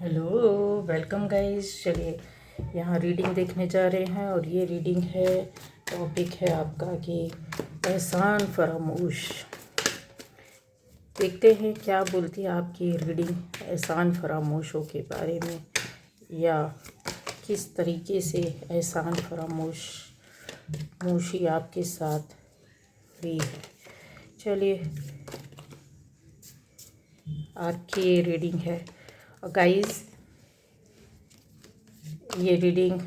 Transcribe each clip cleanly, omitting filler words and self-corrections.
Hello, welcome guys. चलिए यहाँ reading देखने जा रहे हैं और ये रीडिंग है, टॉपिक है आपका कि एहसान फरामोश। देखते हैं क्या बोलती है आपकी रीडिंग एहसान फरामोशों के बारे में, या किस तरीके से एहसान फरामोशी आपके साथ हुई है। चलिए आपकी ये रीडिंग है और गाइस ये रीडिंग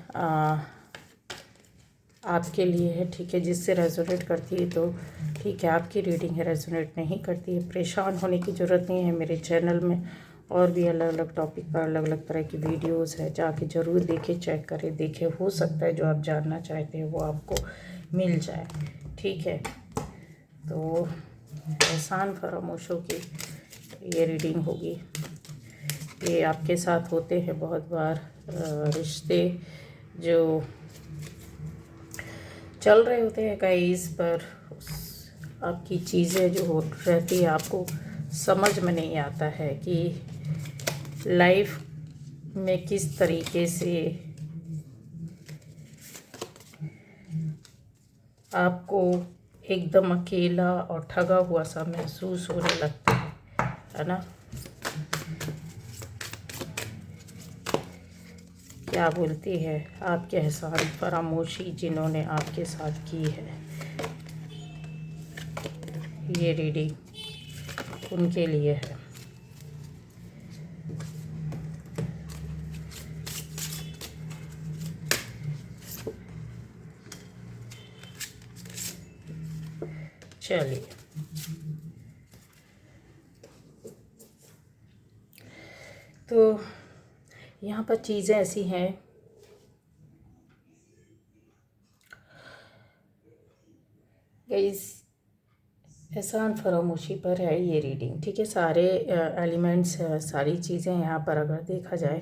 आपके लिए है, ठीक है। जिससे रेजोनेट करती है तो ठीक है, आपकी रीडिंग है। रेजोनेट नहीं करती है, परेशान होने की ज़रूरत नहीं है। मेरे चैनल में और भी अलग अलग टॉपिक पर अलग अलग तरह की वीडियोस है, जाके ज़रूर देखें, चेक करें, देखें। हो सकता है जो आप जानना चाहते हैं वो आपको मिल जाए, ठीक है। तो एहसान फरामोशों की ये रीडिंग होगी। ये आपके साथ होते हैं बहुत बार रिश्ते जो चल रहे होते हैं गाइस, पर आपकी चीज़ें जो हो रहती है आपको समझ में नहीं आता है कि लाइफ में किस तरीके से आपको एकदम अकेला और ठगा हुआ सा महसूस होने लगता है ना। क्या बोलती है आपके एहसान फरामोशी जिन्होंने आपके साथ की है, ये रीडिंग उनके लिए है। चलिए तो यहाँ पर चीज़ें ऐसी हैं गाइस, एहसान फरामोशी पर है ये रीडिंग, ठीक है। सारे एलिमेंट्स, सारी चीज़ें यहाँ पर अगर देखा जाए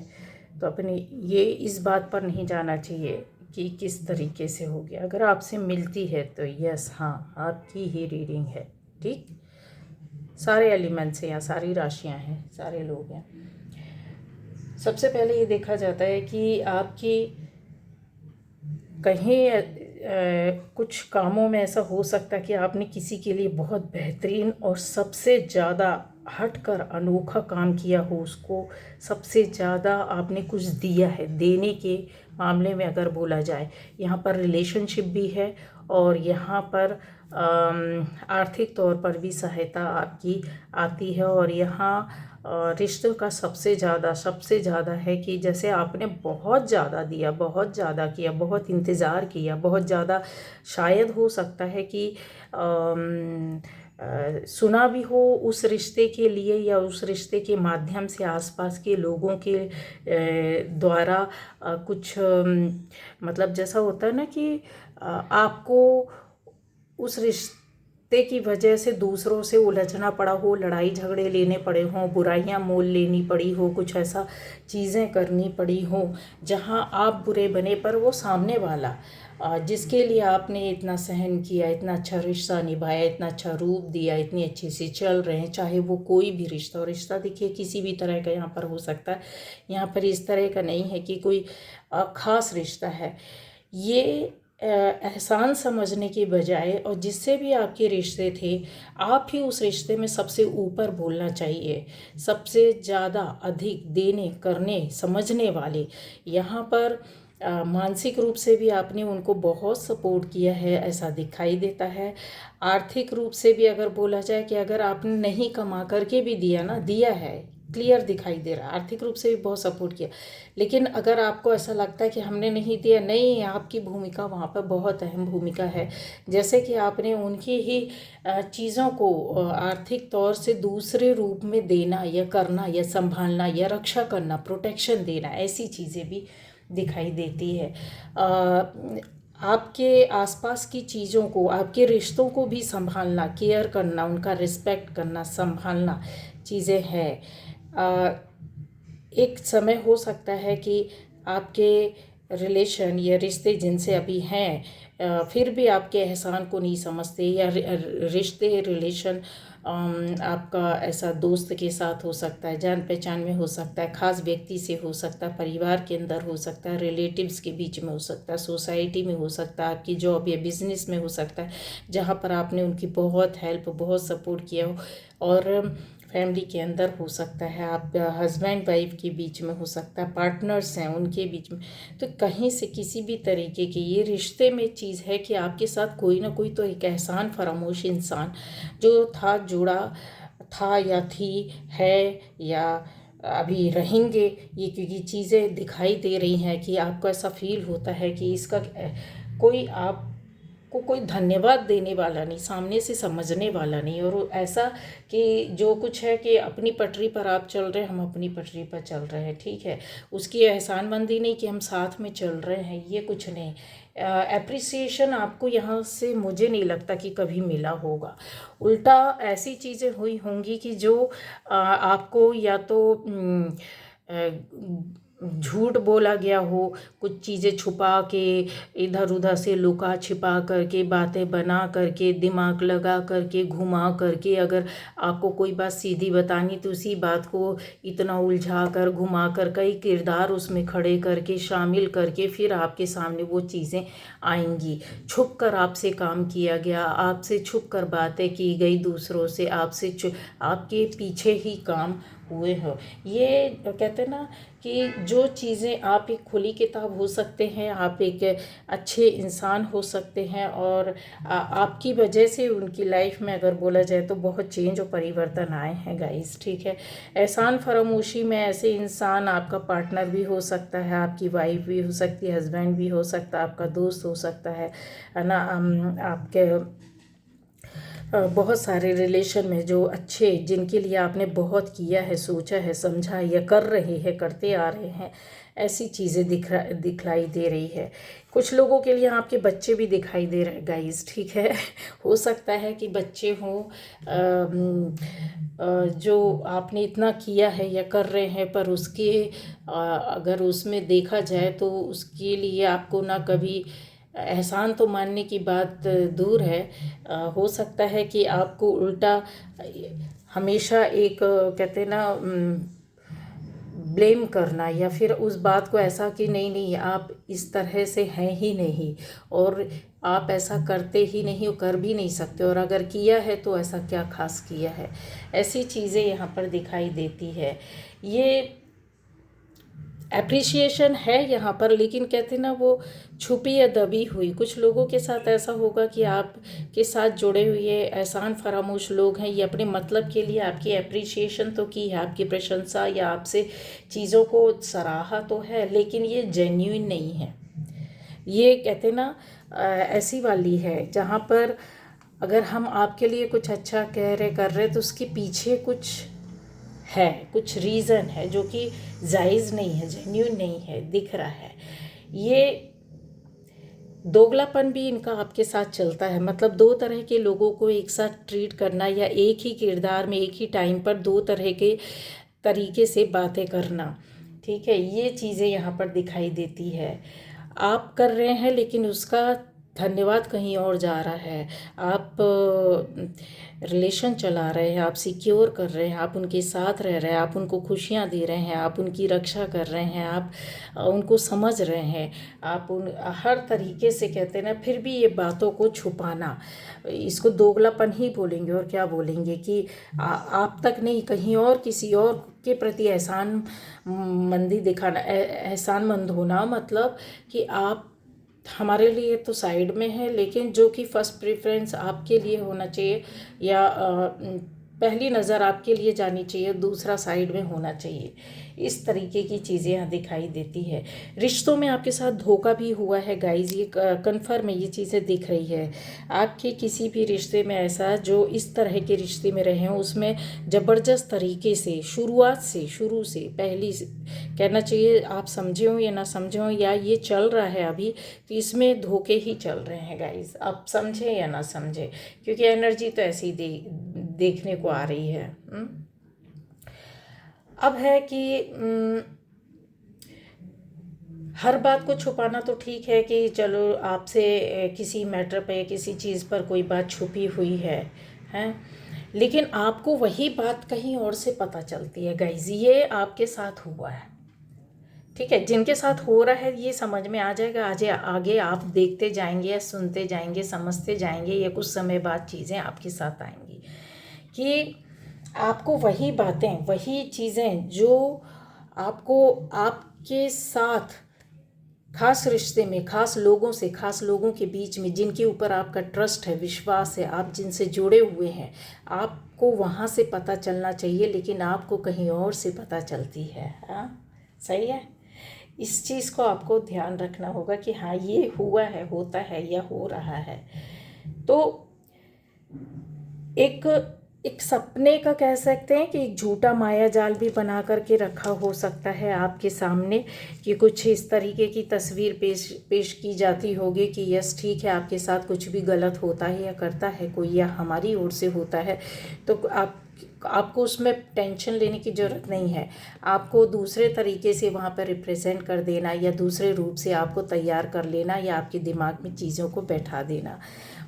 तो अपने ये इस बात पर नहीं जाना चाहिए कि किस तरीके से हो गया। अगर आपसे मिलती है तो यस, हाँ, आपकी ही रीडिंग है, ठीक। सारे एलिमेंट्स हैं यहाँ, सारी राशियाँ हैं, सारे लोग हैं। सबसे पहले ये देखा जाता है कि आपकी कहीं कुछ कामों में ऐसा हो सकता है कि आपने किसी के लिए बहुत बेहतरीन और सबसे ज़्यादा हटकर अनोखा काम किया हो, उसको सबसे ज़्यादा आपने कुछ दिया है। देने के मामले में अगर बोला जाए, यहाँ पर रिलेशनशिप भी है और यहाँ पर आर्थिक तौर पर भी सहायता आपकी आती है। और यहाँ रिश्तों का सबसे ज़्यादा है कि जैसे आपने बहुत ज़्यादा दिया, बहुत ज़्यादा किया, बहुत इंतज़ार किया, बहुत ज़्यादा, शायद हो सकता है कि सुना भी हो उस रिश्ते के लिए या उस रिश्ते के माध्यम से आसपास के लोगों के द्वारा कुछ मतलब जैसा होता है ना कि आपको उस रिश्ते की वजह से दूसरों से उलझना पड़ा हो, लड़ाई झगड़े लेने पड़े हों, बुराइयां मोल लेनी पड़ी हो, कुछ ऐसा चीज़ें करनी पड़ी हो जहां आप बुरे बने पर वो सामने वाला जिसके लिए आपने इतना सहन किया, इतना अच्छा रिश्ता निभाया, इतना अच्छा रूप दिया, इतनी अच्छी से चल रहे हैं, चाहे वो कोई भी रिश्ता हो। रिश्ता देखिए किसी भी तरह का यहाँ पर हो सकता है। यहाँ पर इस तरह का नहीं है कि कोई ख़ास रिश्ता है। ये एहसान समझने के बजाय, और जिससे भी आपके रिश्ते थे, आप ही उस रिश्ते में सबसे ऊपर बोलना चाहिए, सबसे ज़्यादा अधिक देने करने समझने वाले। यहाँ पर मानसिक रूप से भी आपने उनको बहुत सपोर्ट किया है, ऐसा दिखाई देता है। आर्थिक रूप से भी अगर बोला जाए कि अगर आपने नहीं कमा करके भी दिया ना, दिया है, क्लियर दिखाई दे रहा है, आर्थिक रूप से भी बहुत सपोर्ट किया। लेकिन अगर आपको ऐसा लगता है कि हमने नहीं दिया, नहीं, आपकी भूमिका वहाँ पर बहुत अहम भूमिका है। जैसे कि आपने उनकी ही चीज़ों को आर्थिक तौर से दूसरे रूप में देना या करना या संभालना या रक्षा करना, प्रोटेक्शन देना, ऐसी चीज़ें भी दिखाई देती है। आपके आसपास की चीज़ों को, आपके रिश्तों को भी संभालना, केयर करना, उनका रिस्पेक्ट करना, संभालना चीज़ें हैं। एक समय हो सकता है कि आपके रिलेशन या रिश्ते जिनसे अभी हैं, फिर भी आपके एहसान को नहीं समझते, या रिश्ते रिलेशन आपका ऐसा दोस्त के साथ हो सकता है, जान पहचान में हो सकता है, ख़ास व्यक्ति से हो सकता है, परिवार के अंदर हो सकता है, रिलेटिव्स के बीच में हो सकता है, सोसाइटी में हो सकता है, आपकी जॉब या बिजनेस में हो सकता है, जहाँ पर आपने उनकी बहुत हेल्प, बहुत सपोर्ट किया हो, और फैमिली के अंदर हो सकता है, आप हस्बैंड वाइफ के बीच में हो सकता है, पार्टनर्स हैं उनके बीच में। तो कहीं से किसी भी तरीके की ये रिश्ते में चीज़ है कि आपके साथ कोई ना कोई तो एक एहसान फरामोश इंसान जो था, जुड़ा था या थी, है या अभी रहेंगे, ये क्योंकि चीज़ें दिखाई दे रही हैं कि आपको ऐसा फील होता है कि इसका कोई आपको कोई धन्यवाद देने वाला नहीं, सामने से समझने वाला नहीं, और ऐसा कि जो कुछ है कि अपनी पटरी पर आप चल रहे हैं, हम अपनी पटरी पर चल रहे हैं, ठीक है, उसकी एहसानमंदी नहीं कि हम साथ में चल रहे हैं, ये कुछ नहीं। एप्रिसिएशन आपको यहाँ से मुझे नहीं लगता कि कभी मिला होगा। उल्टा ऐसी चीज़ें हुई होंगी कि जो आपको या तो झूठ बोला गया हो, कुछ चीज़ें छुपा के, इधर उधर से लुका छिपा करके, बातें बना करके, दिमाग लगा करके, घुमा करके, अगर आपको कोई बात सीधी बतानी तो उसी बात को इतना उलझा कर, घुमा कर, कई किरदार उसमें खड़े करके, शामिल करके, फिर आपके सामने वो चीज़ें आएंगी। छुप कर आपसे काम किया गया, आपसे छुप कर बातें की गई दूसरों से, आपके पीछे ही काम हुए हो। ये कहते हैं ना कि जो चीज़ें, आप एक खुली किताब हो सकते हैं, आप एक अच्छे इंसान हो सकते हैं, और आपकी वजह से उनकी लाइफ में अगर बोला जाए तो बहुत चेंज और परिवर्तन आए हैं गाइस, ठीक है। एहसान फरामोशी में ऐसे इंसान आपका पार्टनर भी हो सकता है, आपकी वाइफ भी हो सकती है, हस्बैंड भी हो सकता है, आपका दोस्त हो सकता है ना, आपके बहुत सारे रिलेशन में जो अच्छे, जिनके लिए आपने बहुत किया है, सोचा है, समझा, या कर रहे हैं, करते आ रहे हैं, ऐसी चीज़ें दिखलाई दे रही है। कुछ लोगों के लिए आपके बच्चे भी दिखाई दे रहे हैं गाइस, ठीक है। हो सकता है कि बच्चे हों जो आपने इतना किया है या कर रहे हैं, पर उसके अगर उसमें देखा जाए तो उसके लिए आपको ना कभी एहसान तो मानने की बात दूर है, हो सकता है कि आपको उल्टा हमेशा एक कहते हैं ना ब्लेम करना, या फिर उस बात को ऐसा कि नहीं नहीं आप इस तरह से हैं ही नहीं, और आप ऐसा करते ही नहीं हो, कर भी नहीं सकते, और अगर किया है तो ऐसा क्या खास किया है, ऐसी चीज़ें यहाँ पर दिखाई देती है। ये एप्रिसिएशन है यहाँ पर, लेकिन कहते ना वो छुपी या दबी हुई। कुछ लोगों के साथ ऐसा होगा कि आप के साथ जुड़े हुए एहसान फरामोश लोग हैं, ये अपने मतलब के लिए आपकी एप्रिसिएशन तो की है, आपकी प्रशंसा या आपसे चीज़ों को सराहा तो है, लेकिन ये जेन्युइन नहीं है। ये कहते ना ऐसी वाली है जहाँ पर अगर हम आपके लिए कुछ अच्छा कह रहे कर रहे तो उसके पीछे कुछ है, कुछ रीज़न है जो कि जायज़ नहीं है, जेन्यून नहीं है, दिख रहा है। ये दोगलापन भी इनका आपके साथ चलता है, मतलब दो तरह के लोगों को एक साथ ट्रीट करना, या एक ही किरदार में एक ही टाइम पर दो तरह के तरीके से बातें करना, ठीक है। ये चीज़ें यहाँ पर दिखाई देती है। आप कर रहे हैं लेकिन उसका धन्यवाद कहीं और जा रहा है। आप रिलेशन चला रहे हैं, आप सिक्योर कर रहे हैं, आप उनके साथ रह रहे हैं, आप उनको खुशियाँ दे रहे हैं, आप उनकी रक्षा कर रहे हैं, आप उनको समझ रहे हैं, आप उन हर तरीके से कहते हैं ना, फिर भी ये बातों को छुपाना, इसको दोगलापन ही बोलेंगे और क्या बोलेंगे कि आप तक नहीं, कहीं और किसी और के प्रति एहसान मंदी दिखाना, एहसान मंद होना, मतलब कि आप हमारे लिए तो साइड में है, लेकिन जो कि फर्स्ट प्रेफरेंस आपके लिए होना चाहिए, या पहली नज़र आपके लिए जानी चाहिए, दूसरा साइड में होना चाहिए। इस तरीके की चीज़ें यहाँ दिखाई देती है। रिश्तों में आपके साथ धोखा भी हुआ है गाइज, ये कन्फर्म है, ये चीज़ें दिख रही है। आपके किसी भी रिश्ते में ऐसा जो इस तरह के रिश्ते में रहे हों, उसमें ज़बरदस्त तरीके से शुरू से पहली कहना चाहिए, आप समझे हो या ना समझे हो, या ये चल रहा है अभी, तो इसमें धोखे ही चल रहे हैं गाइज, आप समझे या ना समझे, क्योंकि एनर्जी तो ऐसी देखने को आ रही है। अब है कि हर बात को छुपाना तो ठीक है कि चलो आपसे किसी मैटर पे किसी चीज़ पर कोई बात छुपी हुई है, हैं, लेकिन आपको वही बात कहीं और से पता चलती है गाइज, ये आपके साथ हुआ है, ठीक है। जिनके साथ हो रहा है ये समझ में आ जाएगा, आज आगे आप देखते जाएंगे या सुनते जाएंगे, समझते जाएंगे, या कुछ समय बाद चीज़ें आपके साथ आएंगी कि आपको वही बातें, वही चीज़ें जो आपको आपके साथ खास रिश्ते में, खास लोगों से, खास लोगों के बीच में जिनके ऊपर आपका ट्रस्ट है, विश्वास है, आप जिनसे जुड़े हुए हैं, आपको वहाँ से पता चलना चाहिए, लेकिन आपको कहीं और से पता चलती है। हाँ, सही है। इस चीज़ को आपको ध्यान रखना होगा कि हाँ ये हुआ है, होता है या हो रहा है। तो एक एक सपने का कह सकते हैं कि एक झूठा माया जाल भी बना करके रखा हो सकता है आपके सामने, कि कुछ इस तरीके की तस्वीर पेश की जाती होगी कि यस ठीक है, आपके साथ कुछ भी गलत होता है या करता है कोई, या हमारी ओर से होता है, तो आपको उसमें टेंशन लेने की ज़रूरत नहीं है। आपको दूसरे तरीके से वहाँ पर रिप्रेजेंट कर देना, या दूसरे रूप से आपको तैयार कर लेना, या आपके दिमाग में चीज़ों को बैठा देना।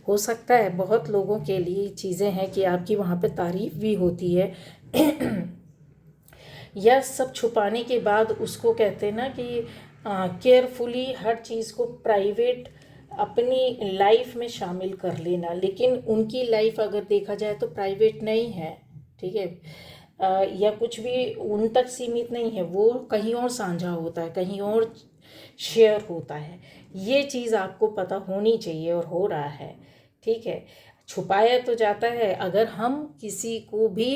हो सकता है बहुत लोगों के लिए चीज़ें हैं कि आपकी वहाँ पे तारीफ़ भी होती है यह सब छुपाने के बाद उसको कहते हैं ना कि केयरफुली हर चीज़ को प्राइवेट अपनी लाइफ में शामिल कर लेना, लेकिन उनकी लाइफ अगर देखा जाए तो प्राइवेट नहीं है, ठीक है। या कुछ भी उन तक सीमित नहीं है, वो कहीं और साझा होता है, कहीं और शेयर होता है। ये चीज़ आपको पता होनी चाहिए और हो रहा है, ठीक है। छुपाया तो जाता है, अगर हम किसी को भी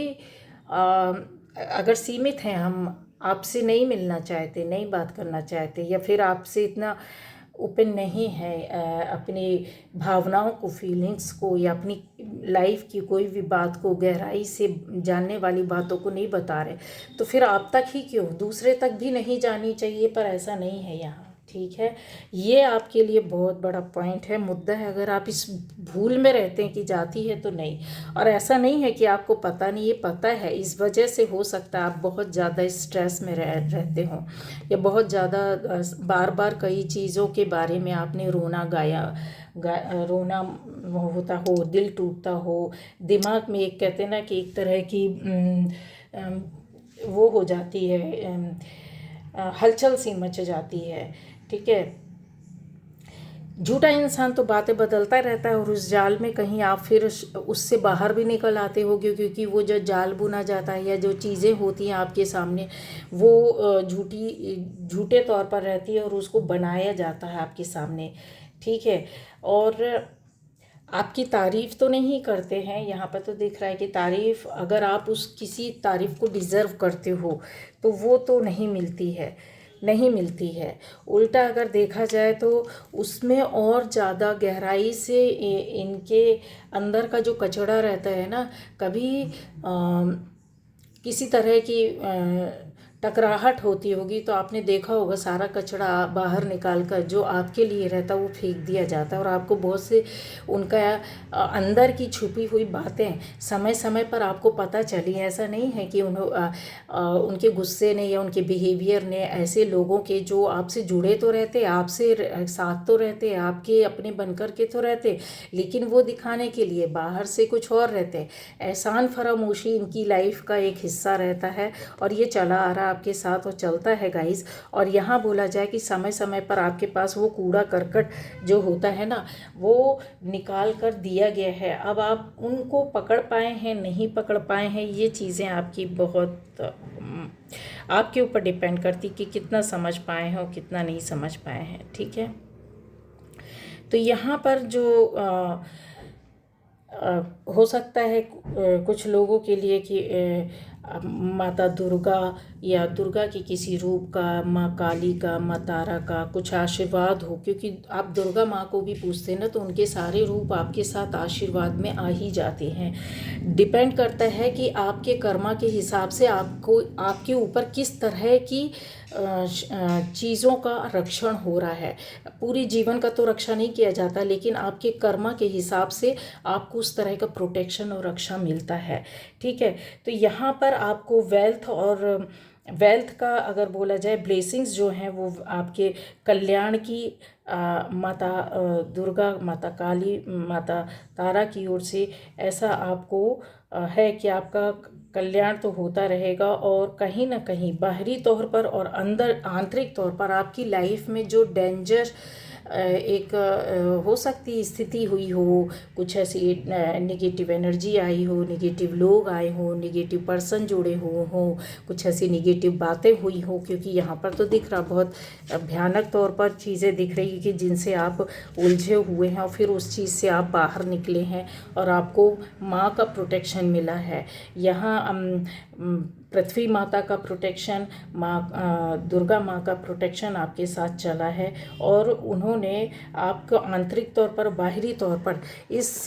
अगर सीमित हैं, हम आपसे नहीं मिलना चाहते, नहीं बात करना चाहते, या फिर आपसे इतना ओपन नहीं है अपनी भावनाओं को, फीलिंग्स को, या अपनी लाइफ की कोई भी बात को गहराई से जानने वाली बातों को नहीं बता रहे, तो फिर आप तक ही क्यों, दूसरे तक भी नहीं जानी चाहिए, पर ऐसा नहीं है यहाँ, ठीक है। ये आपके लिए बहुत बड़ा पॉइंट है, मुद्दा है। अगर आप इस भूल में रहते हैं कि जाती है तो नहीं, और ऐसा नहीं है कि आपको पता नहीं, ये पता है। इस वजह से हो सकता है आप बहुत ज़्यादा स्ट्रेस में रहते हो, या बहुत ज़्यादा बार बार कई चीज़ों के बारे में आपने रोना रोना होता हो, दिल टूटता हो, दिमाग में एक कहते हैं ना कि एक तरह की वो हो जाती है, हलचल सी मच जाती है, ठीक है। झूठा इंसान तो बातें बदलता रहता है, और उस जाल में कहीं आप फिर उससे बाहर भी निकल आते होगे, क्योंकि वो जो जाल बुना जाता है, या जो चीज़ें होती हैं आपके सामने, वो झूठे तौर पर रहती है, और उसको बनाया जाता है आपके सामने, ठीक है। और आपकी तारीफ़ तो नहीं करते हैं, यहाँ पर तो दिख रहा है कि तारीफ़, अगर आप उस किसी तारीफ़ को डिज़र्व करते हो तो वो तो नहीं मिलती है, नहीं मिलती है। उल्टा अगर देखा जाए तो उसमें और ज़्यादा गहराई से इनके अंदर का जो कचरा रहता है ना, कभी किसी तरह की टकराहट होती होगी तो आपने देखा होगा, सारा कचरा बाहर निकाल कर जो आपके लिए रहता है वो फेंक दिया जाता है, और आपको बहुत से उनका अंदर की छुपी हुई बातें समय समय पर आपको पता चली। ऐसा नहीं है कि उनके गुस्से ने या उनके बिहेवियर ने, ऐसे लोगों के जो आपसे जुड़े तो रहते, आपसे साथ तो रहते, आपके अपने बनकर के तो रहते, लेकिन वो दिखाने के लिए बाहर से कुछ और रहते। एहसान फरामोशी इनकी लाइफ का एक हिस्सा रहता है, और ये चला आ रहा आपके साथ और चलता है गाइस। और यहाँ बोला जाए कि समय समय पर आपके पास वो कूड़ा करकट जो होता है ना, वो निकाल कर दिया गया है। अब आप उनको पकड़ पाए हैं, नहीं पकड़ पाए हैं, ये चीज़ें आपकी बहुत आपके ऊपर डिपेंड करती कि कितना समझ पाए हैं और कितना नहीं समझ पाए हैं, ठीक है। तो यहाँ पर जो हो सकता है कुछ लोगों के लिए कि माता दुर्गा या दुर्गा की किसी रूप का, माँ काली का, माँ तारा का कुछ आशीर्वाद हो, क्योंकि आप दुर्गा माँ को भी पूछते हैं ना, तो उनके सारे रूप आपके साथ आशीर्वाद में आ ही जाते हैं। डिपेंड करता है कि आपके कर्मा के हिसाब से आपको, आपके ऊपर किस तरह की चीज़ों का रक्षण हो रहा है। पूरी जीवन का तो रक्षा नहीं किया जाता, लेकिन आपके कर्मा के हिसाब से आपको उस तरह का प्रोटेक्शन और रक्षा मिलता है, ठीक है। तो यहाँ पर आपको वेल्थ और वेल्थ का अगर बोला जाए, ब्लेसिंग्स जो हैं वो आपके कल्याण की माता दुर्गा, माता काली, माता तारा की ओर से ऐसा आपको है कि आपका कल्याण तो होता रहेगा, और कहीं ना कहीं बाहरी तौर पर और अंदर आंतरिक तौर पर आपकी लाइफ में जो डेंजर एक हो सकती स्थिति हुई हो, कुछ ऐसी निगेटिव एनर्जी आई हो, निगेटिव लोग आए हो, निगेटिव पर्सन जुड़े हो, कुछ ऐसी निगेटिव बातें हुई हो, क्योंकि यहाँ पर तो दिख रहा बहुत भयानक तौर पर चीज़ें दिख रही कि जिनसे आप उलझे हुए हैं और फिर उस चीज़ से आप बाहर निकले हैं और आपको माँ का प्रोटेक्शन मिला है। यहाँ पृथ्वी माता का प्रोटेक्शन, माँ दुर्गा माँ का प्रोटेक्शन आपके साथ चला है, और उन्होंने आपको आंतरिक तौर पर बाहरी तौर पर इस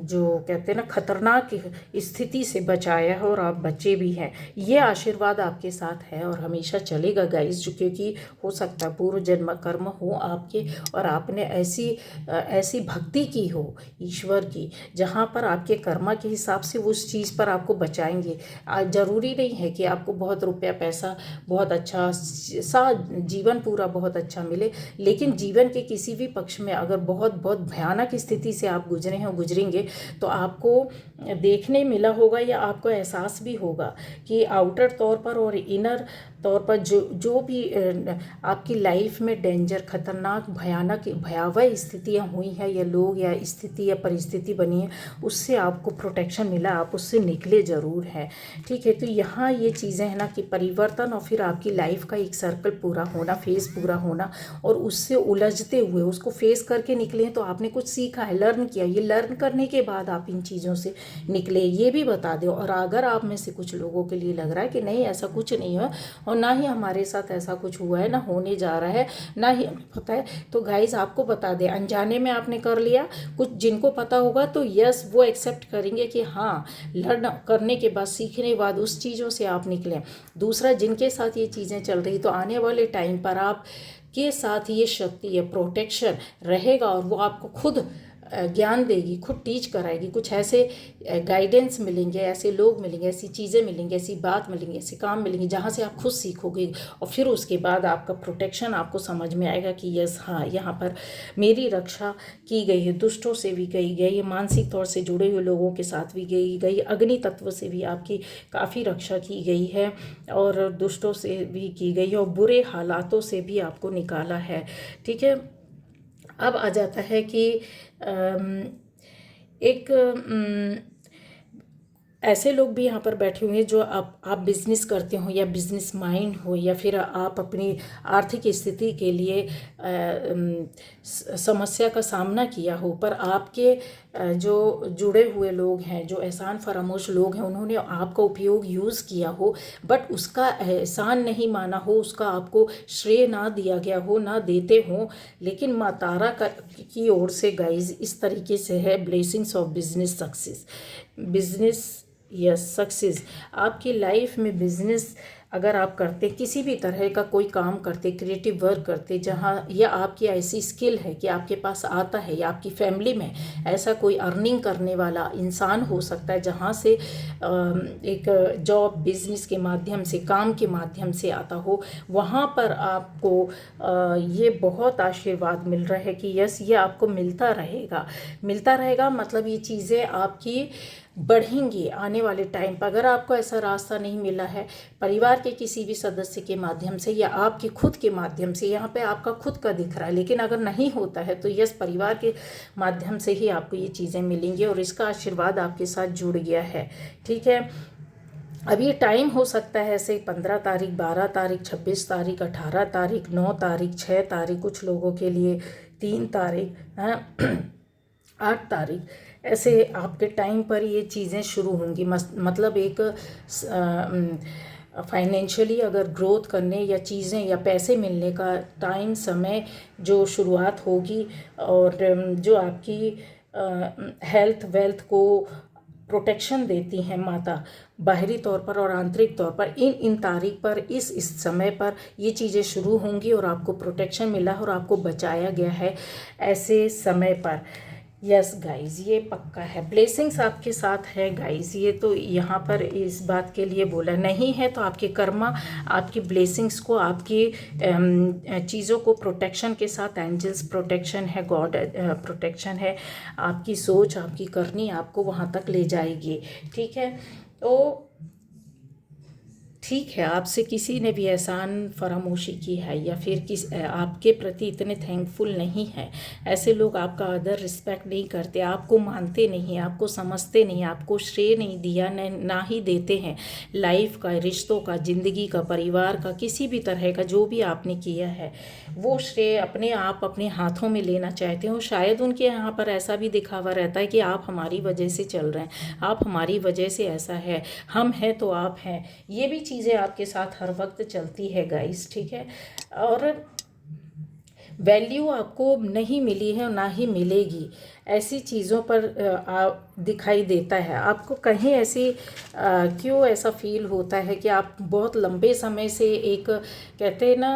जो कहते हैं ना खतरनाक स्थिति से बचाया है, और आप बचे भी हैं। ये आशीर्वाद आपके साथ है और हमेशा चलेगा गाइस, जो क्योंकि हो सकता है पूर्व जन्म कर्म हो आपके, और आपने ऐसी भक्ति की हो ईश्वर की, जहाँ पर आपके कर्मा के हिसाब से उस चीज़ पर आपको बचाएंगे। ज़रूरी नहीं है कि आपको बहुत रुपया पैसा, बहुत अच्छा सा जीवन पूरा बहुत अच्छा मिले, लेकिन जीवन के किसी भी पक्ष में अगर बहुत बहुत भयानक स्थिति से आप गुजरे हैं, गुजरेंगे, तो आपको देखने मिला होगा या आपको एहसास भी होगा कि आउटर तौर पर और इनर तौर पर जो भी आपकी लाइफ में डेंजर, खतरनाक, भयानक, भयावह स्थितियाँ हुई हैं, या लोग या स्थिति या परिस्थिति बनी है, उससे आपको प्रोटेक्शन मिला, आप उससे निकले ज़रूर हैं। ठीक है, तो यहाँ ये चीज़ें हैं ना कि परिवर्तन, और फिर आपकी लाइफ का एक सर्कल पूरा होना, फेज़ पूरा होना, और उससे उलझते हुए उसको फेस करके निकले हैं, तो आपने कुछ सीखा है, लर्न किया। ये लर्न करने के बाद आप इन चीज़ों से निकले, ये भी बता दो। और अगर आप में से कुछ लोगों के लिए लग रहा है कि नहीं ऐसा कुछ नहीं है, और ना ही हमारे साथ ऐसा कुछ हुआ है, ना होने जा रहा है, ना ही पता है, तो गाइज आपको बता दें, अनजाने में आपने कर लिया। कुछ जिनको पता होगा तो यस वो एक्सेप्ट करेंगे कि हाँ, लर्न करने के बाद, सीखने के बाद उस चीज़ों से आप निकले। दूसरा, जिनके साथ ये चीज़ें चल रही, तो आने वाले टाइम पर आप के साथ ये शक्ति, ये प्रोटेक्शन रहेगा, और वो आपको खुद ज्ञान देगी, खुद टीच कराएगी। कुछ ऐसे गाइडेंस मिलेंगे, ऐसे लोग मिलेंगे, ऐसी चीज़ें मिलेंगी, ऐसी बात मिलेंगी, ऐसे काम मिलेंगे, जहाँ से आप खुद सीखोगे, और फिर उसके बाद आपका प्रोटेक्शन आपको समझ में आएगा कि यस हाँ, यहाँ पर मेरी रक्षा की गई है, दुष्टों से भी की गई है, मानसिक तौर से जुड़े हुए लोगों के साथ भी की गई, अग्नि तत्व से भी आपकी काफ़ी रक्षा की गई है, और दुष्टों से भी की गई है, और बुरे हालातों से भी आपको निकाला है। ठीक है, अब आ जाता है कि एक ऐसे लोग भी यहाँ पर बैठे हुए हैं जो आप बिज़नेस करते हो, या बिज़नेस माइंड हो, या फिर आप अपनी आर्थिक स्थिति के लिए समस्या का सामना किया हो, पर आपके जो जुड़े हुए लोग हैं, जो एहसान फरामोश लोग हैं, उन्होंने आपका उपयोग यूज़ किया हो, बट उसका एहसान नहीं माना हो, उसका आपको श्रेय ना दिया गया हो, ना देते हो, लेकिन माँ तारा की ओर से गाइज इस तरीके से है, blessings of business success, business yes success. आपकी लाइफ में बिजनेस अगर आप करते, किसी भी तरह का कोई काम करते, क्रिएटिव वर्क करते, जहाँ या आपकी ऐसी स्किल है कि आपके पास आता है, या आपकी फैमिली में ऐसा कोई अर्निंग करने वाला इंसान हो सकता है, जहाँ से एक जॉब, बिजनेस के माध्यम से, काम के माध्यम से आता हो, वहाँ पर आपको ये बहुत आशीर्वाद मिल रहा है कि यस ये आपको मिलता रहेगा। मतलब ये चीज़ें आपकी बढ़ेंगी आने वाले टाइम पर। अगर आपको ऐसा रास्ता नहीं मिला है परिवार के किसी भी सदस्य के माध्यम से, या आपके खुद के माध्यम से, यहाँ पे आपका खुद का दिख रहा है, लेकिन अगर नहीं होता है तो यस परिवार के माध्यम से ही आपको ये चीज़ें मिलेंगी, और इसका आशीर्वाद आपके साथ जुड़ गया है। ठीक है, अब ये टाइम हो सकता है ऐसे 15 तारीख, 12 तारीख, 26 तारीख, 18 तारीख, 9 तारीख, 6 तारीख, कुछ लोगों के लिए 3 तारीख, 8 तारीख, ऐसे आपके टाइम पर ये चीज़ें शुरू होंगी। मतलब एक फाइनेंशियली अगर ग्रोथ करने, या चीज़ें या पैसे मिलने का टाइम, समय जो शुरुआत होगी, और जो आपकी हेल्थ वेल्थ को प्रोटेक्शन देती हैं माता, बाहरी तौर पर और आंतरिक तौर पर, इन तारीख पर, इस समय पर ये चीज़ें शुरू होंगी, और आपको प्रोटेक्शन मिला और आपको बचाया गया है ऐसे समय पर। यस गाइस, ये पक्का है, ब्लेसिंग्स आपके साथ है गाइस। ये तो यहाँ पर इस बात के लिए बोला नहीं है तो आपके कर्मा आपकी ब्लेसिंग्स को, आपकी चीज़ों को प्रोटेक्शन के साथ, एंजल्स प्रोटेक्शन है, गॉड प्रोटेक्शन है, आपकी सोच आपकी करनी आपको वहाँ तक ले जाएगी। ठीक है, तो ठीक है, आपसे किसी ने भी एहसान फरामोशी की है या फिर आपके प्रति इतने थैंकफुल नहीं है, ऐसे लोग आपका आदर रिस्पेक्ट नहीं करते, आपको मानते नहीं, आपको समझते नहीं, आपको श्रेय नहीं दिया, ना ही देते हैं, लाइफ का, रिश्तों का, ज़िंदगी का, परिवार का, किसी भी तरह का जो भी आपने किया है वो श्रेय अपने आप अपने हाथों में लेना चाहते हो। शायद उनके यहाँ पर ऐसा भी दिखावा रहता है कि आप हमारी वजह से चल रहे हैं, आप हमारी वजह से ऐसा है, हम हैं तो आप हैं, ये भी चीज़ें आपके साथ हर वक्त चलती है गाइस। ठीक है, और वैल्यू आपको नहीं मिली है और ना ही मिलेगी, ऐसी चीज़ों पर दिखाई देता है आपको। कहीं ऐसी क्यों ऐसा फील होता है कि आप बहुत लंबे समय से एक कहते हैं ना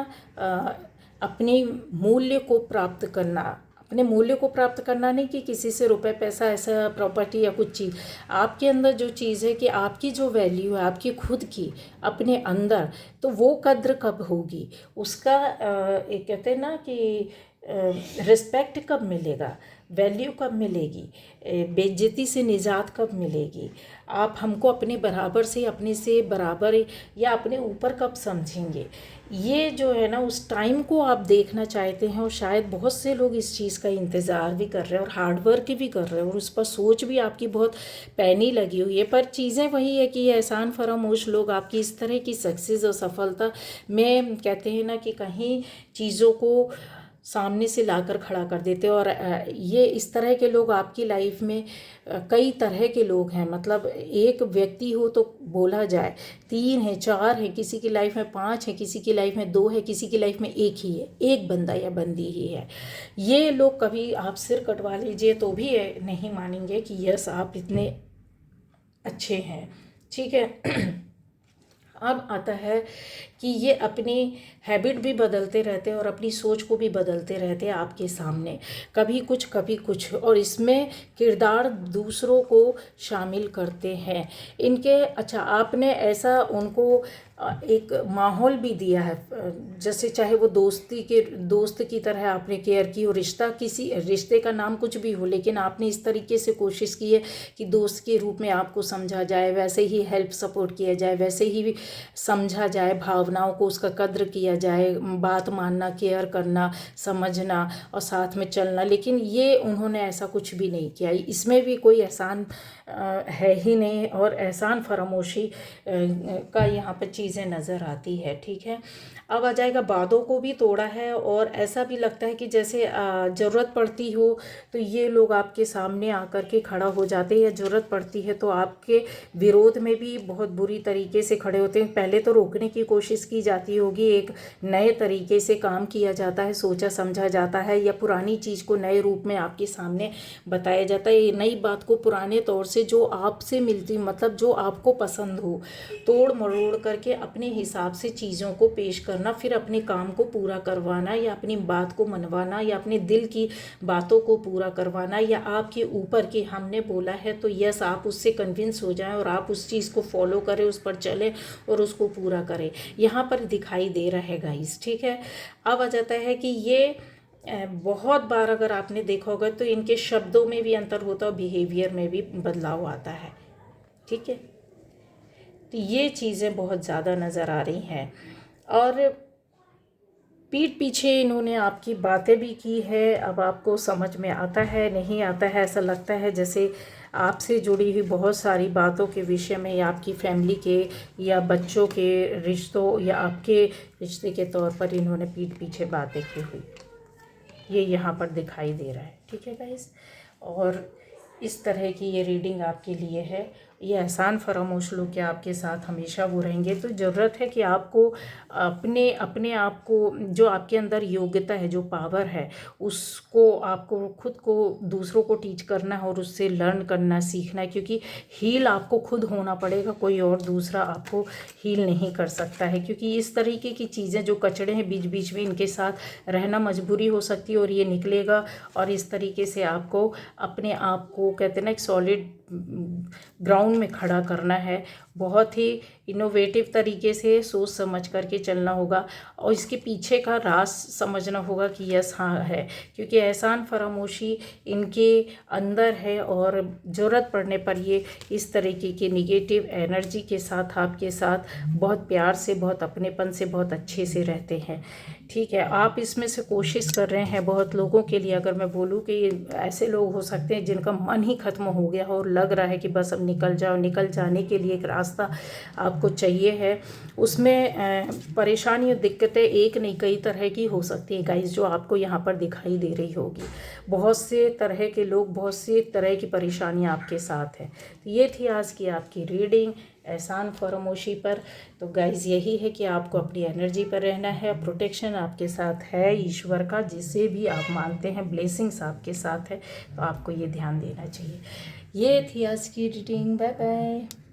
अपने मूल्य को प्राप्त करना, अपने मूल्य को प्राप्त करना नहीं कि किसी से रुपए पैसा ऐसा प्रॉपर्टी या कुछ चीज़, आपके अंदर जो चीज़ है कि आपकी जो वैल्यू है आपकी खुद की अपने अंदर, तो वो कद्र कब होगी उसका एक कहते हैं ना कि रिस्पेक्ट कब मिलेगा, वैल्यू कब मिलेगी, बेइज्जती से निजात कब मिलेगी, आप हमको अपने बराबर से, अपने से बराबर या अपने ऊपर कब समझेंगे, ये जो है ना उस टाइम को आप देखना चाहते हैं। और शायद बहुत से लोग इस चीज़ का इंतज़ार भी कर रहे हैं और हार्ड वर्क भी कर रहे हैं और उस पर सोच भी आपकी बहुत पैनी लगी हुई है, पर चीज़ें वही है कि ये एहसान फरामोश लोग आपकी इस तरह की सक्सेस और सफलता में कहते हैं ना कि कहीं चीज़ों को सामने से लाकर खड़ा कर देते हैं। और ये इस तरह के लोग आपकी लाइफ में कई तरह के लोग हैं, मतलब एक व्यक्ति हो तो बोला जाए 3 है, 4 है, किसी की लाइफ में 5 है, किसी की लाइफ में 2 है, किसी की लाइफ में एक ही है, एक बंदा या बंदी ही है। ये लोग कभी आप सिर कटवा लीजिए तो भी नहीं मानेंगे कि यस आप इतने अच्छे हैं। ठीक है, अब आता है कि ये अपनी हैबिट भी बदलते रहते हैं और अपनी सोच को भी बदलते रहते हैं आपके सामने, कभी कुछ, और इसमें किरदार दूसरों को शामिल करते हैं इनके। अच्छा, आपने ऐसा उनको एक माहौल भी दिया है, जैसे चाहे वो दोस्त की तरह आपने केयर की हो, किसी रिश्ते का नाम कुछ भी हो, लेकिन आपने इस तरीके से कोशिश की है कि दोस्त के रूप में आपको समझा जाए, वैसे ही हेल्प सपोर्ट किया जाए, वैसे ही समझा जाए, भावनाओं को उसका कद्र किया जाए, बात मानना, केयर करना, समझना और साथ में चलना। लेकिन ये उन्होंने ऐसा कुछ भी नहीं किया, इसमें भी कोई एहसान है ही नहीं और एहसान फरामोशी का यहाँ पर चीज़ें नज़र आती है। ठीक है, अब आ जाएगा वादों को भी तोड़ा है और ऐसा भी लगता है कि जैसे ज़रूरत पड़ती हो तो ये लोग आपके सामने आकर के खड़ा हो जाते हैं, या ज़रूरत पड़ती है तो आपके विरोध में भी बहुत बुरी तरीके से खड़े होते हैं। पहले तो रोकने की कोशिश की जाती होगी, एक नए तरीके से काम किया जाता है, सोचा समझा जाता है, या पुरानी चीज़ को नए रूप में आपके सामने बताया जाता है। ये नई बात को पुराने तौर से जो आपसे मिलती, मतलब जो आपको पसंद हो, तोड़ मरोड़ करके अपने हिसाब से चीज़ों को पेश करना, फिर अपने काम को पूरा करवाना या अपनी बात को मनवाना या अपने दिल की बातों को पूरा करवाना, या आपके ऊपर कि हमने बोला है तो यस आप उससे कन्विंस हो जाएं और आप उस चीज़ को फॉलो करें, उस पर चलें और उसको पूरा करें, यहाँ पर दिखाई दे रहा है गाइस। ठीक है, अब आ जाता है कि ये बहुत बार अगर आपने देखा होगा तो इनके शब्दों में भी अंतर होता है और बिहेवियर में भी बदलाव आता है। ठीक है, तो ये चीज़ें बहुत ज़्यादा नज़र आ रही हैं और पीठ पीछे इन्होंने आपकी बातें भी की है। अब आपको समझ में आता है नहीं आता है, ऐसा लगता है जैसे आपसे जुड़ी हुई बहुत सारी बातों के विषय में, या आपकी फैमिली के या बच्चों के रिश्तों या आपके रिश्ते के तौर पर इन्होंने पीठ पीछे बातें की हुई, ये यहाँ पर दिखाई दे रहा है। ठीक है गाइस, और इस तरह की ये रीडिंग आपके लिए है ये एहसान फरामोश लोग क्या आपके साथ हमेशा वो रहेंगे। तो ज़रूरत है कि आपको अपने अपने आप को, जो आपके अंदर योग्यता है, जो पावर है, उसको आपको खुद को दूसरों को टीच करना है और उससे लर्न करना सीखना है, क्योंकि हील आपको खुद होना पड़ेगा, कोई और दूसरा आपको हील नहीं कर सकता है। क्योंकि इस तरीके की चीज़ें जो कचड़े हैं बीच बीच में, इनके साथ रहना मजबूरी हो सकती है और ये निकलेगा। और इस तरीके से आपको अपने आप को, कहते हैं ना, एक सॉलिड ग्राउंड में खड़ा करना है। बहुत ही इनोवेटिव तरीके से सोच समझ करके चलना होगा और इसके पीछे का राज समझना होगा कि यस हाँ है, क्योंकि एहसान फरामोशी इनके अंदर है और ज़रूरत पड़ने पर ये इस तरीके के निगेटिव एनर्जी के साथ आपके साथ बहुत प्यार से, बहुत अपनेपन से, बहुत अच्छे से रहते हैं। ठीक है, आप इसमें से कोशिश कर रहे हैं। बहुत लोगों के लिए अगर मैं बोलूँ कि ऐसे लोग हो सकते हैं जिनका मन ही ख़त्म हो गया हो और लग रहा है कि बस अब निकल जाओ, निकल जाने के लिए एक रास्ता आपको चाहिए है। उसमें परेशानी और दिक्कतें एक नहीं कई तरह की हो सकती है गाइस, जो आपको यहाँ पर दिखाई दे रही होगी। बहुत से तरह के लोग, बहुत से तरह की परेशानियाँ आपके साथ हैं। तो ये थी आज की आपकी रीडिंग एहसान फरामोशी पर। तो गाइज़ यही है कि आपको अपनी एनर्जी पर रहना है। प्रोटेक्शन आपके साथ है ईश्वर का, जिसे भी आप मानते हैं, ब्लेसिंग्स आपके साथ है, तो आपको ये ध्यान देना चाहिए। ये थी आज की रीडिंग। Bye bye.